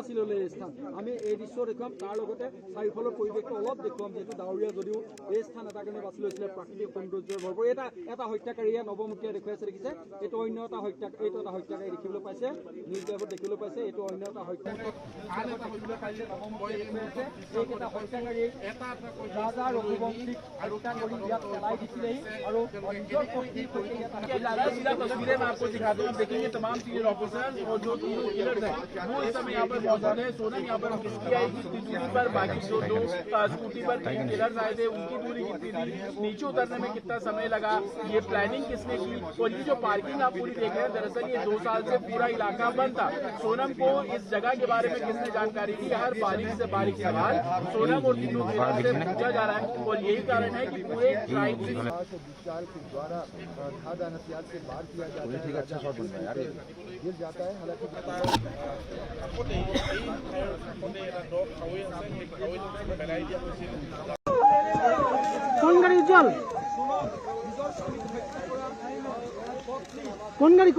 বাছি ল'লে এই স্থান। আমি এই দৃশ্য দেখুৱাম, তাৰ লগতে চাৰিওফালৰ পৰিৱেশটো অলপ দেখুৱাম, যিহেতু ডাৱৰীয়া যদিও এই স্থান এটা কাৰণে বাছি লৈছিলে প্ৰাকৃতিক সৌন্দৰ্যৰ ভৰপূৰ। এটা হত্যাকাৰীয়ে নৱমুখীয়া দেখুৱাইছে, দেখিছে, এইটো অন্য এটা হত্যাকাৰী দেখিবলৈ পাইছে, নিউজ লাইভত দেখিবলৈ পাইছে, এইটো অন্য এটা হত্যাকাৰী দেখিবলৈ পাইছে। এইকেইটা হত্যাকাৰীয়ে ৰাজা ৰঘুবংশীক হত্যা কৰি ইয়াত পেলাই দিছিলেহি আৰু নিজৰ পত্নীৰ সৈতে ইয়াত सीधा तस्वीरें मैं आपको दिखाता हूँ। आप देखेंगे तमाम सीनियर ऑफिसर्स और जो तीनों किलर्स हैं वो इस समय यहाँ पर मौजूद है। सोनम यहाँ पर किसकी आई, कितनी दूरी पर, बाकी जो दो स्कूटी पर तीन किलर्स आए थे उनकी दूरी कितनी थी, नीचे उतरने में कितना समय लगा, ये प्लानिंग किसने की, और ये जो पार्किंग आप पूरी देख रहे हैं, दरअसल ये 2 साल से पूरा इलाका बंद था। सोनम को इस जगह के बारे में किसने जानकारी दी, हर बारीक से बारीक सवाल सोनम और तीनों किलर्स से पूछा जा रहा है। और यही कारण है कि पूरे क्राइम द्वारा से बाहर किया जाता है, अच्छा शॉट बन रहा है यार, गिर जाता है। हालांकि कौन गाड़ी उज्जवल, कौन गाड़ी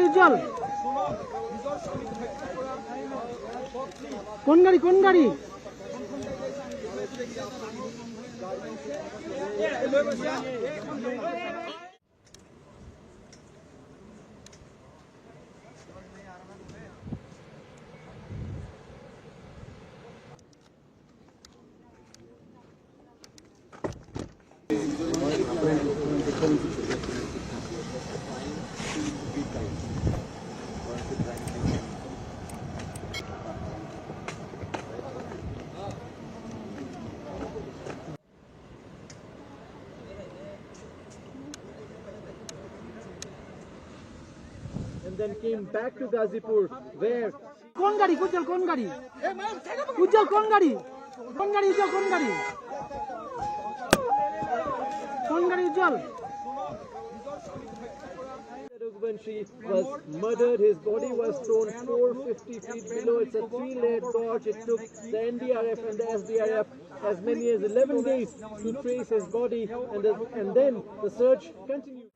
उज्जवल, कौन गाड़ी and then came back to Gazipur, where कौन गाड़ी उज्जवल, कौन गाड़ी उज्जवल, कौन गाड़ी उज्जवल, कौन गाड़ी उज्जवल। Raghuvanshi was murdered. His body was thrown 450 feet below. It's a 3-layered gorge. It took the NDRF and the SDRF as many as 11 days to trace his body, and then the search continued.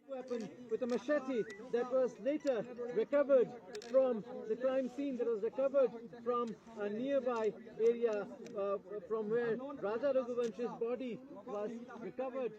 Weapon with a machete that was later recovered from the crime scene, that was recovered from a nearby area from where Raja Raghuvanshi's body was recovered.